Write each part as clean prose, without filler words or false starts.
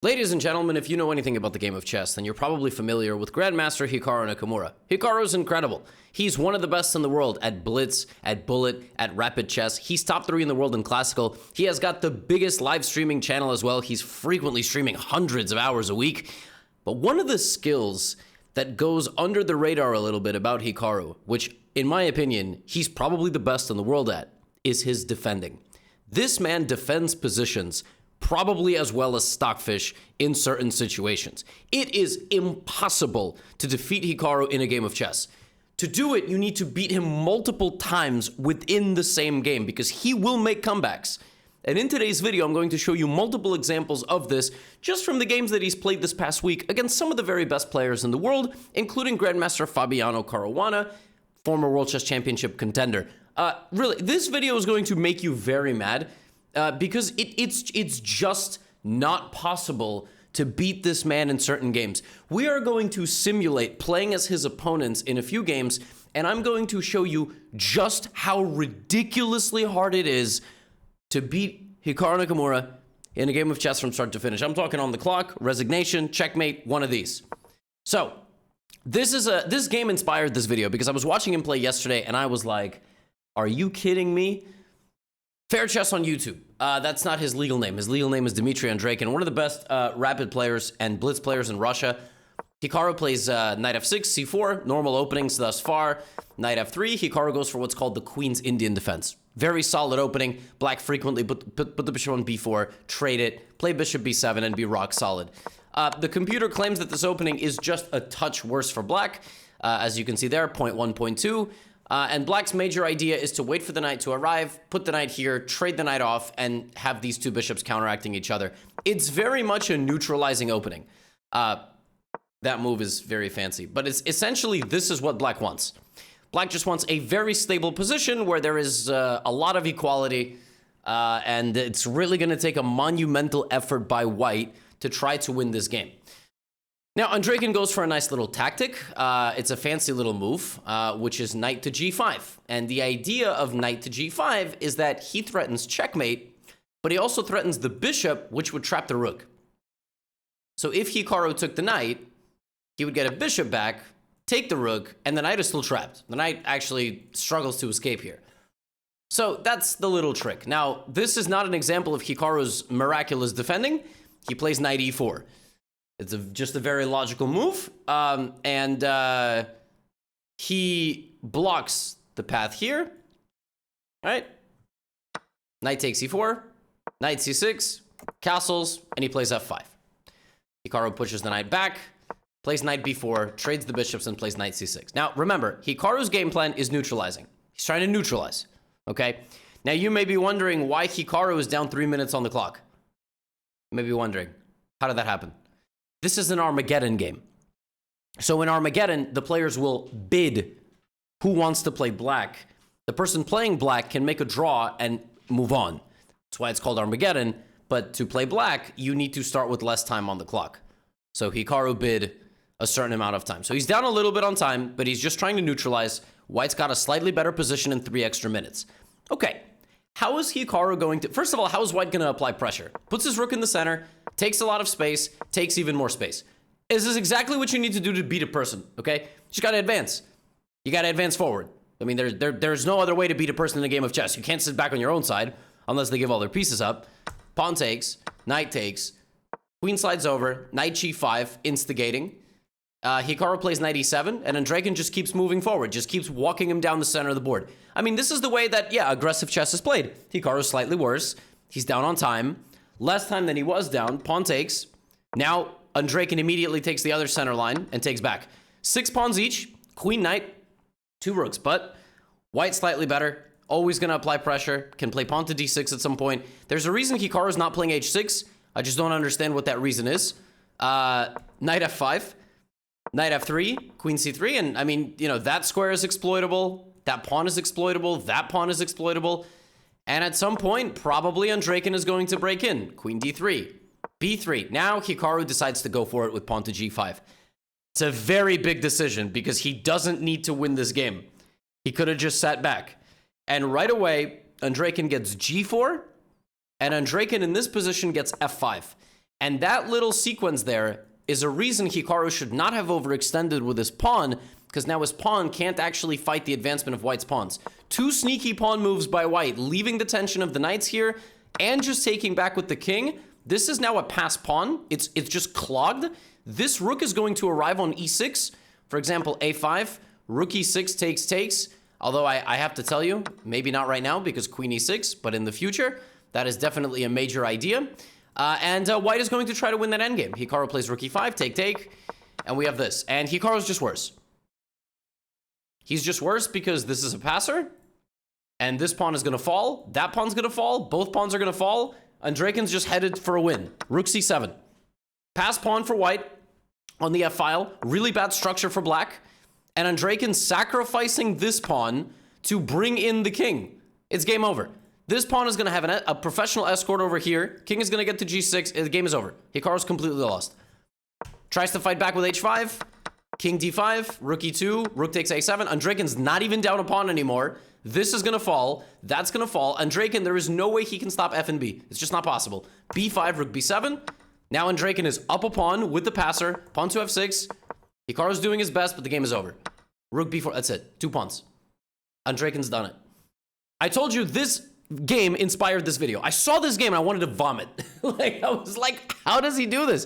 Ladies and gentlemen, if you know anything about the game of chess, then you're probably familiar with Grandmaster Hikaru Nakamura. Hikaru's incredible. He's one of the best in the world at blitz, at bullet, at rapid chess. He's top 3 in the world in classical. He has got the biggest live streaming channel as well. He's frequently streaming hundreds of hours a week. But one of the skills that goes under the radar a little bit about Hikaru, which in my opinion, he's probably the best in the world at, is his defending. This man defends positions probably as well as Stockfish in certain situations. It is impossible to defeat Hikaru in a game of chess. To do it, you need to beat him multiple times within the same game because he will make comebacks. And in today's video, I'm going to show you multiple examples of this just from the games that he's played this past week against some of the very best players in the world, including Grandmaster Fabiano Caruana, former World Chess Championship contender. Really, this video is going to make you very mad. Because it's just not possible to beat this man in certain games. We are going to simulate playing as his opponents in a few games, and I'm going to show you just how ridiculously hard it is to beat Hikaru Nakamura in a game of chess from start to finish. I'm talking on the clock, resignation, checkmate, one of these. So, this game inspired this video because I was watching him play yesterday, and I was like, are you kidding me? Fair Chess on YouTube. That's not his legal name. His legal name is Dmitry Andreikin, one of the best rapid players and blitz players in Russia. Hikaru plays knight f6, c4, normal openings thus far. Knight f3, Hikaru goes for what's called the Queen's Indian defense. Very solid opening. Black frequently put the bishop on b4, trade it, play bishop b7, and be rock solid. The computer claims that this opening is just a touch worse for black. As you can see there, 0.1, 0.2. And black's major idea is to wait for the knight to arrive, put the knight here, trade the knight off, and have these two bishops counteracting each other. It's very much a neutralizing opening. That move is very fancy, but it's essentially this is what black wants. Black just wants a very stable position where there is a lot of equality, and it's really going to take a monumental effort by white to try to win this game. Now, Andreikin goes for a nice little tactic. It's a fancy little move, which is knight to g5. And the idea of knight to g5 is that he threatens checkmate, but he also threatens the bishop, which would trap the rook. So if Hikaru took the knight, he would get a bishop back, take the rook, and the knight is still trapped. The knight actually struggles to escape here. So that's the little trick. Now, this is not an example of Hikaru's miraculous defending. He plays knight e4. It's just a very logical move, and he blocks the path here, all right? Knight takes e4, knight c6, castles, and he plays f5. Hikaru pushes the knight back, plays knight b4, trades the bishops, and plays knight c6. Now, remember, Hikaru's game plan is neutralizing. He's trying to neutralize, okay? Now, you may be wondering why Hikaru is down 3 minutes on the clock. You may be wondering, how did that happen? This is an Armageddon game. So in Armageddon, the players will bid who wants to play black. The person playing black can make a draw and move on. That's why it's called Armageddon. But to play black, you need to start with less time on the clock. So Hikaru bid a certain amount of time. So he's down a little bit on time, but he's just trying to neutralize. White's got a slightly better position in 3 extra minutes. Okay, how is Hikaru going to... First of all, how is White going to apply pressure? Puts his rook in the center, takes a lot of space, takes even more space. This is exactly what you need to do to beat a person, okay? You just got to advance. You got to advance forward. I mean, there's no other way to beat a person in a game of chess. You can't sit back on your own side unless they give all their pieces up. Pawn takes, knight takes, queen slides over, knight g5, instigating. Hikaru plays knight e7, and Andreikin just keeps moving forward, just keeps walking him down the center of the board. I mean, this is the way that, yeah, aggressive chess is played. Hikaru's slightly worse. He's down on time. Less time than he was down. Pawn takes. Now, Andreikin immediately takes the other center line and takes back. 6 pawns each. Queen, knight, 2 rooks. But White slightly better. Always going to apply pressure. Can play pawn to d6 at some point. There's a reason Hikaru's not playing h6. I just don't understand what that reason is. Knight f5. Knight f3. Queen c3. And, I mean, you know, that square is exploitable. That pawn is exploitable. That pawn is exploitable. And at some point, probably Andreikin is going to break in. Queen d3, b3. Now Hikaru decides to go for it with pawn to g5. It's a very big decision because he doesn't need to win this game. He could have just sat back. And right away, Andreikin gets g4, and Andreikin in this position gets f5. And that little sequence there is a reason Hikaru should not have overextended with his pawn, because now his pawn can't actually fight the advancement of white's pawns. 2 sneaky pawn moves by white, leaving the tension of the knights here, and just taking back with the king. This is now a pass pawn. It's just clogged. This rook is going to arrive on e6. For example, a5, rook e6 takes. Although I have to tell you, maybe not right now because queen e6, but in the future, that is definitely a major idea. And white is going to try to win that endgame. Hikaru plays rook e5, take, and we have this. And Hikaru's just worse. He's just worse because this is a passer, and this pawn is going to fall. That pawn's going to fall. Both pawns are going to fall. Andreken's just headed for a win. Rook c7. Pass pawn for white on the f-file. Really bad structure for black. And Andreken sacrificing this pawn to bring in the king. It's game over. This pawn is going to have a professional escort over here. King is going to get to g6. The game is over. Hikaru's completely lost. Tries to fight back with h5. King d5. Rook e2. Rook takes a7. Andreken's not even down a pawn anymore. This is going to fall. That's going to fall. Andreken, there is no way he can stop f and b. It's just not possible. b5, rook b7. Now Andreken is up a pawn with the passer. Pawn to f6. Hikaru's doing his best, but the game is over. Rook b4. That's it. 2 pawns. Andreken's done it. I told you this game inspired this video. I saw this game and I wanted to vomit. I was like, how does he do this?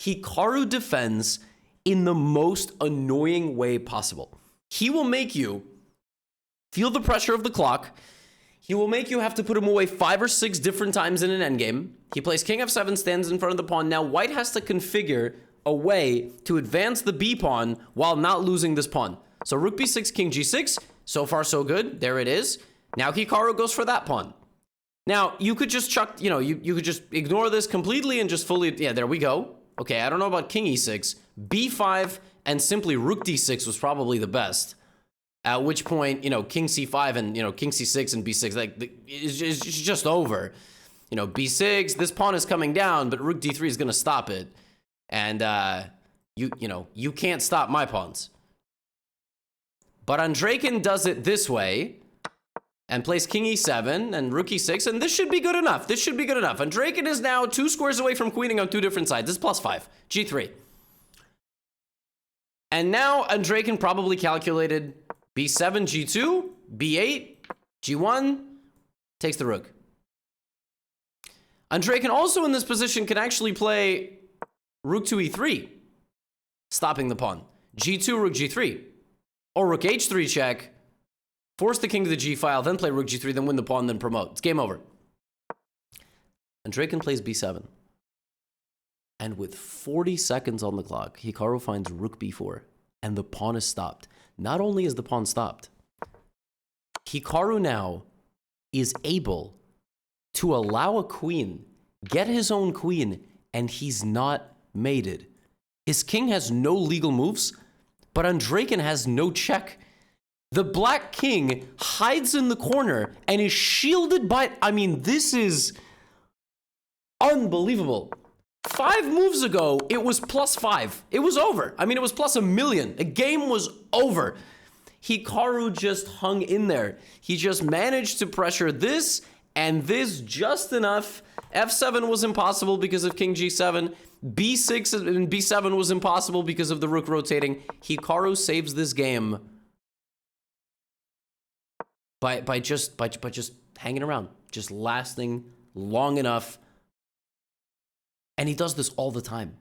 Hikaru defends in the most annoying way possible. He will make you feel the pressure of the clock. He will make you have to put him away 5 or 6 different times in an endgame. He plays king f7, stands in front of the pawn. Now white has to configure a way to advance the b pawn while not losing this pawn. So rook b6, king g6. So far, so good. There it is. Now Hikaru goes for that pawn. Now, you could just chuck, you could just ignore this completely and just fully, yeah, there we go. Okay, I don't know about king e6. b5 and simply rook d6 was probably the best. At which point, king c5 and, king c6 and b6, like, it's just over. b6, this pawn is coming down, but rook d3 is going to stop it. And, you can't stop my pawns. But Andreken does it this way and plays king e7 and rook e6, and this should be good enough. This should be good enough. Andreken is now 2 squares away from queening on 2 different sides. This is +5, g3. And now Andreken probably calculated b7, g2, b8, g1, takes the rook. Andreken also in this position can actually play rook to e3, stopping the pawn. g2, rook g3. Or rook h3 check, force the king to the g-file, then play rook g3, then win the pawn, then promote. It's game over. Andreken plays b7. And with 40 seconds on the clock, Hikaru finds rook b4, and the pawn is stopped. Not only is the pawn stopped, Hikaru now is able to allow a queen, get his own queen, and he's not mated. His king has no legal moves, but Andreken has no check. The black king hides in the corner and is shielded by... I mean, this is unbelievable. 5 moves ago, it was +5. It was over. I mean, it was +1,000,000. The game was over. Hikaru just hung in there. He just managed to pressure this and this just enough. f7 was impossible because of king g7. b6 and b7 was impossible because of the rook rotating. Hikaru saves this game by just hanging around, just lasting long enough. And he does this all the time.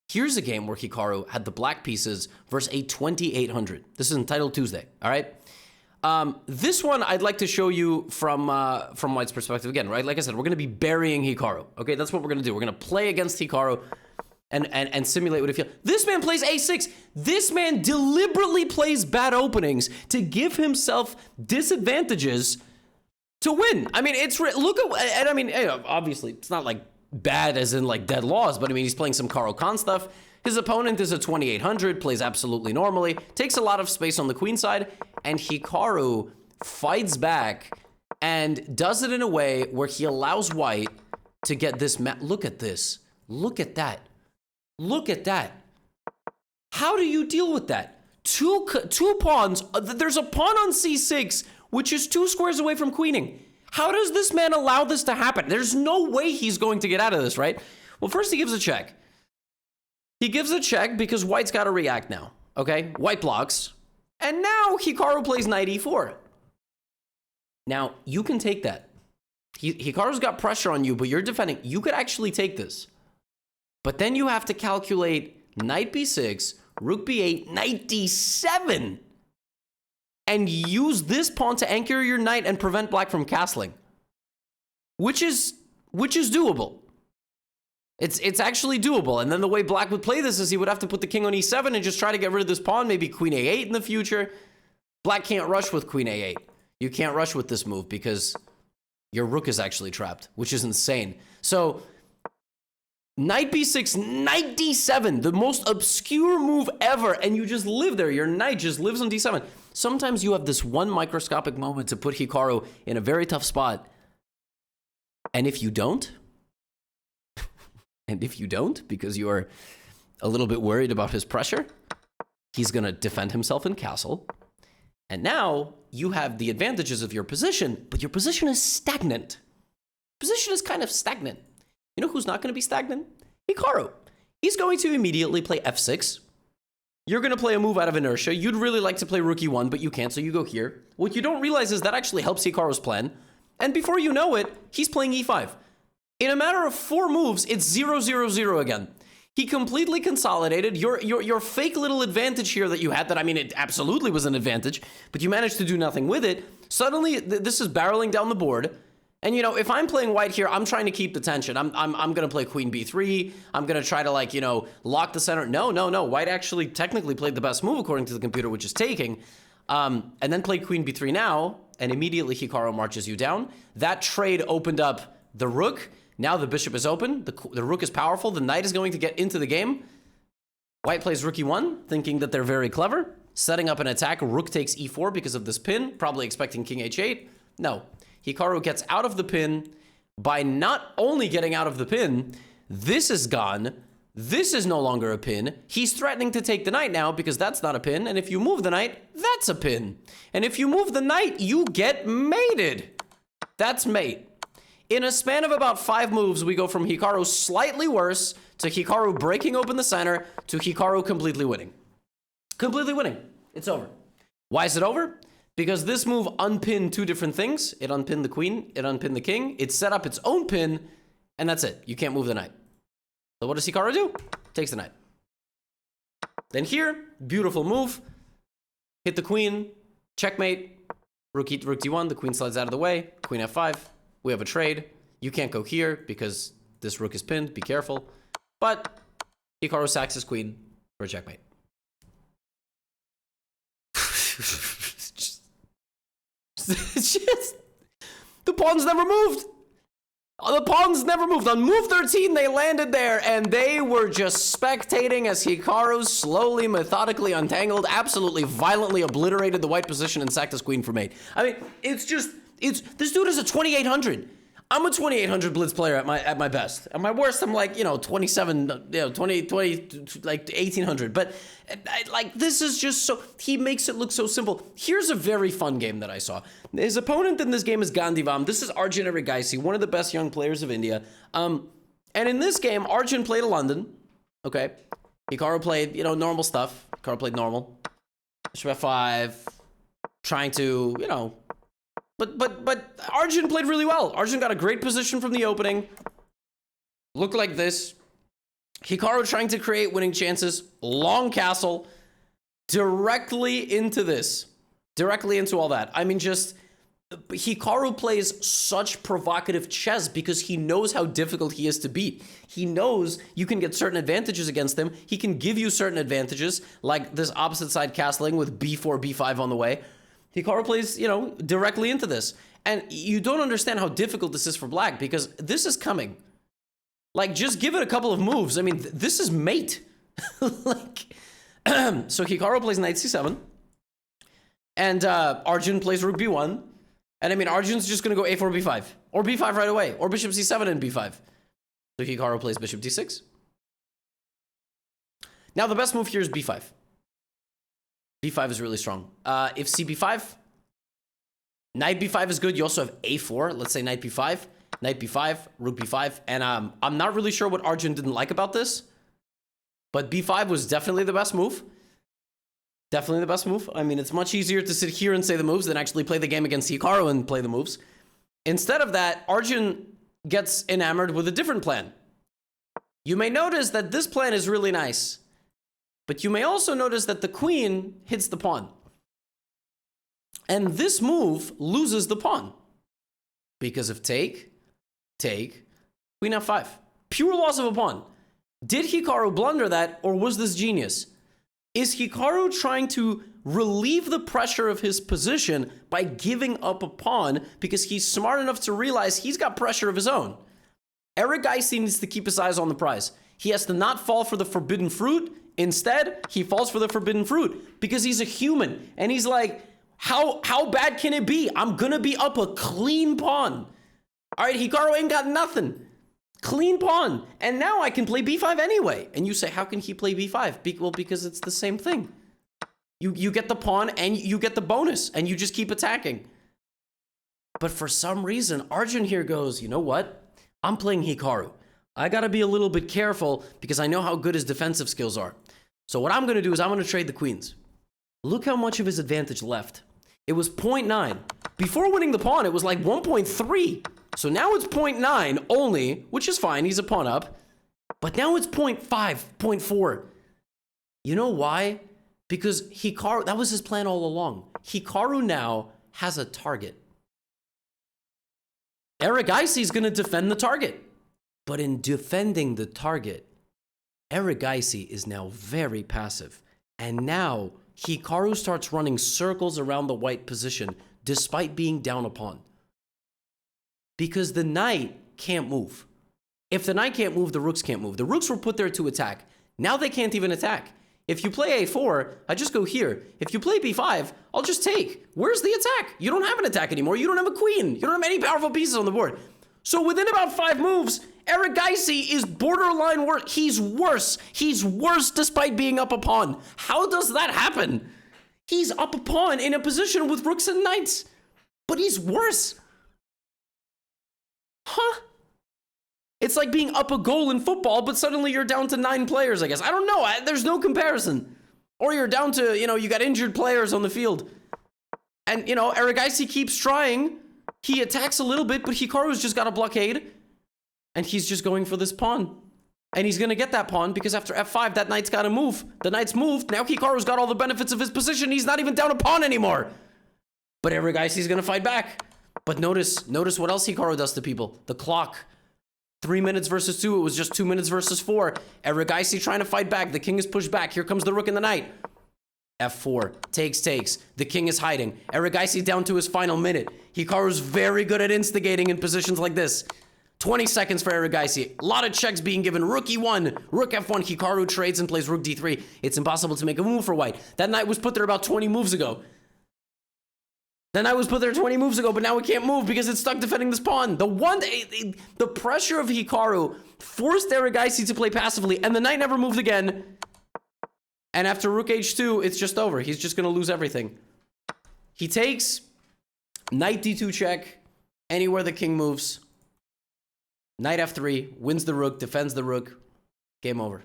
Here's a game where Hikaru had the black pieces versus a 2800. This is entitled Tuesday, all right? This one I'd like to show you from White's perspective again, right? Like I said, we're going to be burying Hikaru, okay? That's what we're going to do. We're going to play against Hikaru and simulate what he feels. This man plays a6. This man deliberately plays bad openings to give himself disadvantages to win. I mean, look at, and I mean, obviously, it's not like bad as in like dead laws, but I mean, he's playing some Caro Kann stuff. His opponent is a 2800, plays absolutely normally, takes a lot of space on the queen side, and Hikaru fights back and does it in a way where he allows white to get this look at this. Look at that. Look at that. How do you deal with that? Two pawns. There's a pawn on c6, which is 2 squares away from queening. How does this man allow this to happen? There's no way he's going to get out of this, right? Well, first he gives a check. He gives a check because white's got to react now, okay? White blocks. And now Hikaru plays knight e4. Now, you can take that. Hikaru's got pressure on you, but you're defending. You could actually take this. But then you have to calculate knight b6, rook b8, knight d7. And use this pawn to anchor your knight and prevent black from castling. Which is doable. It's actually doable. And then the way black would play this is he would have to put the king on e7 and just try to get rid of this pawn, maybe queen a8 in the future. Black can't rush with queen a8. You can't rush with this move because your rook is actually trapped, which is insane. So, knight b6, knight d7, the most obscure move ever, and you just live there. Your knight just lives on d7. Sometimes you have this one microscopic moment to put Hikaru in a very tough spot. And if you don't, because you are a little bit worried about his pressure, he's going to defend himself in castle. And now you have the advantages of your position, but your position is stagnant. Position is kind of stagnant. You know who's not going to be stagnant? Hikaru. He's going to immediately play f6. You're going to play a move out of inertia. You'd really like to play rook e1, but you can't, so you go here. What you don't realize is that actually helps Hikaru's plan. And before you know it, he's playing e5. In a matter of 4 moves, it's 0-0-0 again. He completely consolidated your fake little advantage here that you had, that, I mean, it absolutely was an advantage, but you managed to do nothing with it. Suddenly, this is barreling down the board. And, you know, if I'm playing white here, I'm trying to keep the tension. I'm going to play queen b3. I'm going to try to, like, you know, lock the center. No. White actually technically played the best move according to the computer, which is taking. And then played queen b3 now, and immediately Hikaru marches you down. That trade opened up the rook. Now the bishop is open. The rook is powerful. The knight is going to get into the game. White plays rook e1, thinking that they're very clever. Setting up an attack. Rook takes e4 because of this pin. Probably expecting king h8. No. Hikaru gets out of the pin by not only getting out of the pin, this is gone. This is no longer a pin. He's threatening to take the knight now because that's not a pin. And if you move the knight, that's a pin. And if you move the knight, you get mated. That's mate. In a span of about 5 moves, we go from Hikaru slightly worse to Hikaru breaking open the center to Hikaru completely winning. Completely winning. It's over. Why is it over? Because this move unpinned 2 different things. It unpinned the queen. It unpinned the king. It set up its own pin. And that's it. You can't move the knight. So what does Hikaru do? Takes the knight. Then here, beautiful move. Hit the queen. Checkmate. Rook d1. The queen slides out of the way. Queen f5. We have a trade. You can't go here because this rook is pinned. Be careful. But Hikaru sacks his queen for a checkmate. It's just, the pawns never moved. The pawns never moved. On move 13, they landed there, and they were just spectating as Hikaru slowly, methodically untangled, absolutely violently obliterated the white position and sacked his queen for mate. I mean, this dude is a 2800. I'm a 2800 blitz player at my best. At my worst, I'm like, 27, 20, like 1800. But like, this is just so, he makes it look so simple. Here's a very fun game that I saw. His opponent in this game is Gandhivam. This is Arjun Erigaisi, one of the best young players of India. And in this game, Arjun played a London. Okay. Hikaru played, normal stuff. Hikaru played normal. Bishop f5. Trying to, But Arjun played really well. Arjun got a great position from the opening. Looked like this. Hikaru trying to create winning chances. Long castle. Directly into this. Directly into all that. I mean, just... Hikaru plays such provocative chess because he knows how difficult he is to beat. He knows you can get certain advantages against him. He can give you certain advantages, like this opposite side castling with b4, b5 on the way. Hikaru plays, directly into this. And you don't understand how difficult this is for black because this is coming. Like, just give it a couple of moves. I mean, this is mate. Like, so Hikaru plays knight c7. And Arjun plays rook b1. And I mean, Arjun's just going to go a4, b5. Or b5 right away. Or bishop c7 and b5. So Hikaru plays bishop d6. Now, the best move here is b5. b5 is really strong. If cb5, knight b5 is good. You also have a4. Let's say knight b5. Knight b5, rook b5, and I'm not really sure what Arjun didn't like about this, but b5 was definitely the best move. Definitely the best move. I mean, it's much easier to sit here and say the moves than actually play the game against Hikaru and play the moves. Instead of that, Arjun gets enamored with a different plan. You may notice that this plan is really nice, but you may also notice that the queen hits the pawn. And this move loses the pawn because of take, queen f5. Pure loss of a pawn. Did Hikaru blunder that, or was this genius? Is Hikaru trying to relieve the pressure of his position by giving up a pawn because he's smart enough to realize he's got pressure of his own? Eric Geisty needs to keep his eyes on the prize. He has to not fall for the forbidden fruit. Instead, he falls for the forbidden fruit because he's a human. And he's like, how bad can it be? I'm going to be up a clean pawn. All right, Hikaru ain't got nothing. Clean pawn. And now I can play b5 anyway. And you say, how can he play b5? Well, because it's the same thing. You get the pawn and you get the bonus. And you just keep attacking. But for some reason, Arjun here goes, you know what? I'm playing Hikaru. I got to be a little bit careful because I know how good his defensive skills are. So what I'm going to do is I'm going to trade the queens. Look how much of his advantage left. It was 0.9. Before winning the pawn, it was like 1.3. So now it's 0.9 only, which is fine. He's a pawn up. But now it's 0.5, 0.4. You know why? Because Hikaru, that was his plan all along. Hikaru now has a target. Eric Geisty is going to defend the target. But in defending the target, Eric Geisty is now very passive. And now Hikaru starts running circles around the white position despite being down a pawn. Because the knight can't move. If the knight can't move, the rooks can't move. The rooks were put there to attack. Now they can't even attack. If you play a4, I just go here. If you play b5, I'll just take. Where's the attack? You don't have an attack anymore. You don't have a queen. You don't have any powerful pieces on the board. So within about 5 moves, Eric Geisty is borderline worse. He's worse. He's worse despite being up a pawn. How does that happen? He's up a pawn in a position with rooks and knights. But he's worse. Huh? It's like being up a goal in football, but suddenly you're down to 9 players, I guess. I don't know. There's no comparison. Or you're down to, you got injured players on the field. And, Eric Geisty keeps trying. He attacks a little bit, but Hikaru's just got a blockade. And he's just going for this pawn. And he's going to get that pawn because after f5, that knight's got to move. The knight's moved. Now Hikaru's got all the benefits of his position. He's not even down a pawn anymore. But Eric Geisty's going to fight back. But notice what else Hikaru does to people. The clock. 3 minutes versus 2. It was just 2 minutes versus 4. Eric Geisty trying to fight back. The king is pushed back. Here comes the rook and the knight. f4. Takes. The king is hiding. Eric Geisty down to his final minute. Hikaru's very good at instigating in positions like this. 20 seconds for Eric Geisty. A lot of checks being given. Rook e1. Rook f1. Hikaru trades and plays rook d3. It's impossible to make a move for white. That knight was put there about 20 moves ago. That knight was put there 20 moves ago, but now it can't move because it's stuck defending this pawn. The pressure of Hikaru forced Eric Geisty to play passively, and the knight never moved again. And after rook h2, it's just over. He's just going to lose everything. He takes, knight d2 check, anywhere the king moves. Knight f3, wins the rook, defends the rook. Game over.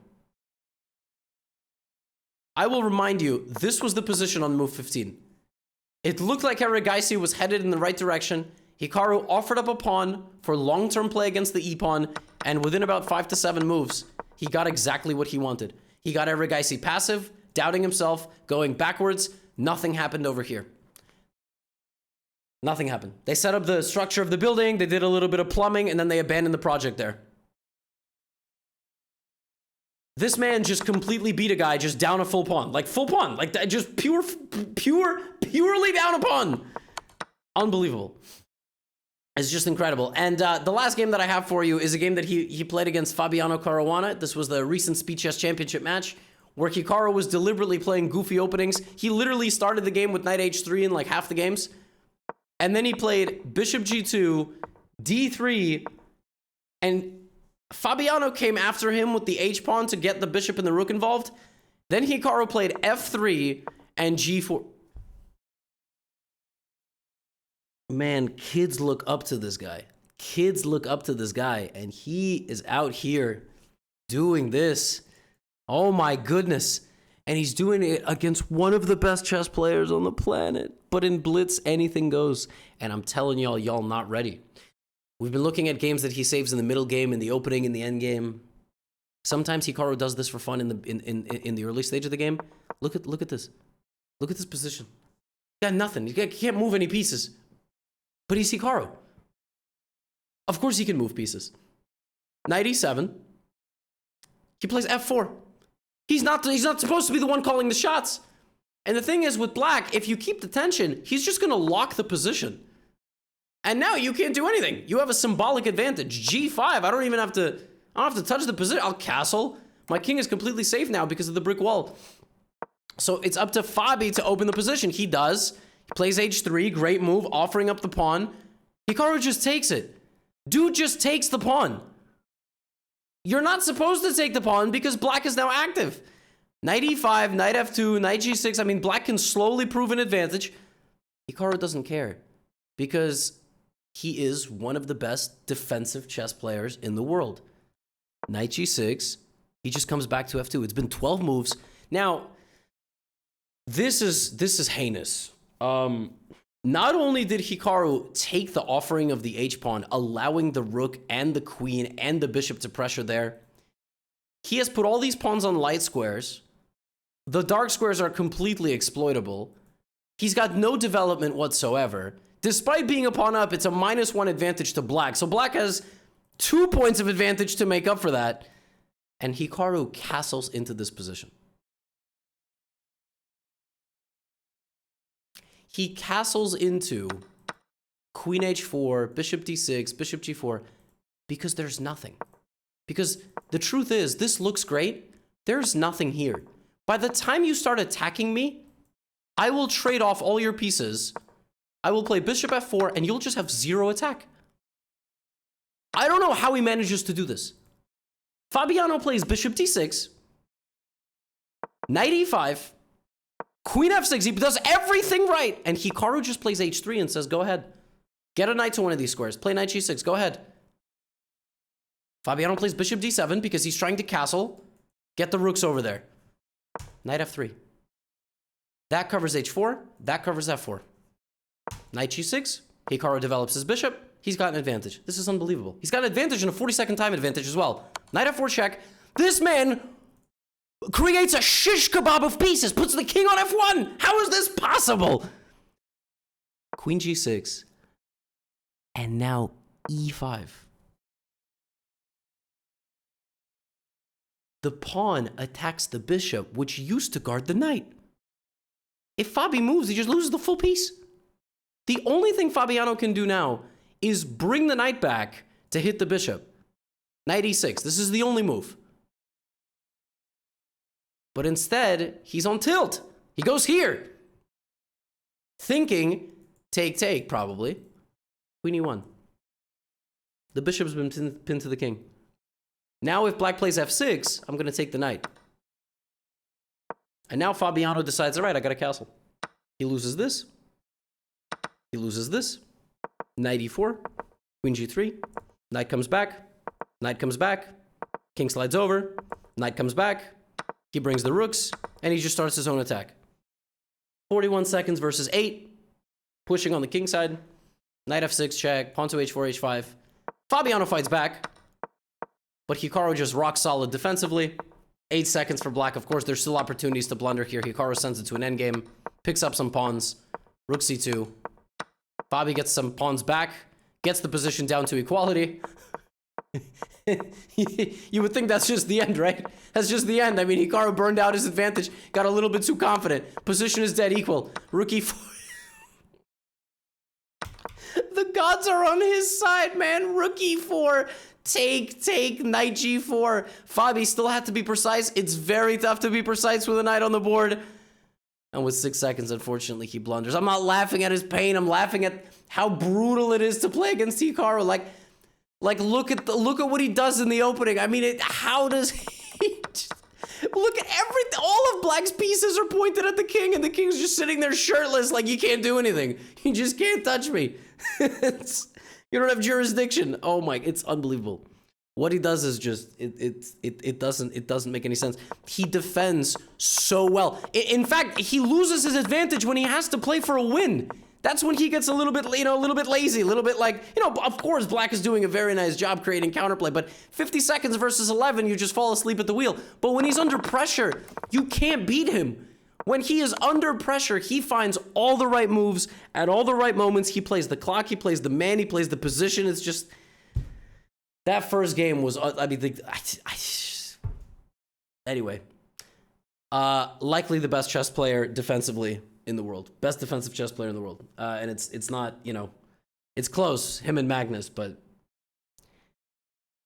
I will remind you, this was the position on move 15. It looked like Eric Geisty was headed in the right direction. Hikaru offered up a pawn for long-term play against the e-pawn, and within about 5 to 7 moves, he got exactly what he wanted. He got Eric Geisty passive, doubting himself, going backwards. Nothing happened over here. Nothing happened. They set up the structure of the building, they did a little bit of plumbing, and then they abandoned the project there. This man just completely beat a guy just down a full pawn. Like full pawn. Like that, just purely down a pawn. Unbelievable. It's just incredible. And the last game that I have for you is a game that he played against Fabiano Caruana. This was the recent Speed Chess Championship match where Hikaru was deliberately playing goofy openings. He literally started the game with knight h3 in like half the games. And then he played bishop g2, d3, and Fabiano came after him with the h-pawn to get the bishop and the rook involved. Then Hikaru played f3 and g4. Man, kids look up to this guy. Kids look up to this guy, and he is out here doing this. Oh my goodness. And he's doing it against one of the best chess players on the planet. But in Blitz, anything goes. And I'm telling y'all not ready. We've been looking at games that he saves in the middle game, in the opening, in the end game. Sometimes Hikaru does this for fun in the early stage of the game. Look at this. Look at this position. He got nothing. He can't move any pieces. But he's Hikaru. Of course he can move pieces. Knight e7. He plays f4. He's not supposed to be the one calling the shots. And the thing is, with black, if you keep the tension, he's just going to lock the position. And now you can't do anything. You have a symbolic advantage. G5. I don't have to touch the position. I'll castle. My king is completely safe now because of the brick wall. So it's up to Fabi to open the position. He does. He plays h3. Great move, offering up the pawn. Hikaru just takes it. Dude just takes the pawn. You're not supposed to take the pawn because black is now active. Knight e5, knight f2, knight g6. I mean, black can slowly prove an advantage. Hikaru doesn't care because he is one of the best defensive chess players in the world. Knight g6. He just comes back to f2. It's been 12 moves. Now, this is heinous. Not only did Hikaru take the offering of the h-pawn, allowing the rook and the queen and the bishop to pressure there, he has put all these pawns on light squares. The dark squares are completely exploitable. He's got no development whatsoever. Despite being a pawn up, it's a -1 advantage to black. So black has 2 points of advantage to make up for that. And Hikaru castles into this position. He castles into queen h4, bishop d6, bishop g4, because there's nothing. Because the truth is, this looks great. There's nothing here. By the time you start attacking me, I will trade off all your pieces. I will play bishop f4, and you'll just have 0 attack. I don't know how he manages to do this. Fabiano plays bishop d6, knight e5, queen f6, he does everything right. And Hikaru just plays h3 and says, go ahead. Get a knight to one of these squares. Play knight g6, go ahead. Fabiano plays bishop d7 because he's trying to castle. Get the rooks over there. Knight f3. That covers h4, that covers f4. Knight g6, Hikaru develops his bishop. He's got an advantage. This is unbelievable. He's got an advantage and a 40-second time advantage as well. Knight f4 check. This man creates a shish kebab of pieces, puts the king on f1. How is this possible? Queen g6. And now e5. The pawn attacks the bishop, which used to guard the knight. If Fabi moves, he just loses the full piece. The only thing Fabiano can do now is bring the knight back to hit the bishop. Knight e6. This is the only move. But instead, he's on tilt. He goes here. Thinking, take, probably. Queen e1. The bishop's been pinned to the king. Now if black plays f6, I'm going to take the knight. And now Fabiano decides, all right, I got a castle. He loses this. He loses this. Knight e4. Queen g3. Knight comes back. Knight comes back. King slides over. Knight comes back. He brings the rooks. And he just starts his own attack. 41 seconds versus 8. Pushing on the king side. Knight f6 check. Pawn to h4, h5. Fabiano fights back. But Hikaru just rock solid defensively. 8 seconds for black. Of course, there's still opportunities to blunder here. Hikaru sends it to an endgame. Picks up some pawns. Rook c2. Fabi gets some pawns back. Gets the position down to equality. You would think that's just the end, right? That's just the end. I mean, Hikaru burned out his advantage. Got a little bit too confident. Position is dead equal. Rook e4. The gods are on his side, man. Rook e4. Take, knight g4. Fabi still had to be precise. It's very tough to be precise with a knight on the board. And with 6 seconds, unfortunately, he blunders. I'm not laughing at his pain. I'm laughing at how brutal it is to play against Hikaru. Like look at what he does in the opening. I mean, how does he just, look at everything. All of black's pieces are pointed at the king, and the king's just sitting there shirtless, like you can't do anything. You just can't touch me. You don't have jurisdiction. Oh my, it's unbelievable. What he does is just it doesn't make any sense. He defends so well. In fact, he loses his advantage when he has to play for a win. That's when he gets a little bit, a little bit lazy, a little bit like, of course, Black is doing a very nice job creating counterplay, but 50 seconds versus 11, you just fall asleep at the wheel. But when he's under pressure, you can't beat him. When he is under pressure, he finds all the right moves at all the right moments. He plays the clock, he plays the man, he plays the position. It's just, that first game was, anyway. Likely the best chess player defensively in the world. Best defensive chess player in the world. And it's not, it's close, him and Magnus, but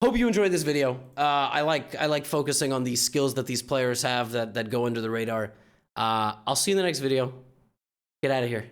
hope you enjoyed this video. I like focusing on these skills that these players have that go under the radar. I'll see you in the next video. Get out of here.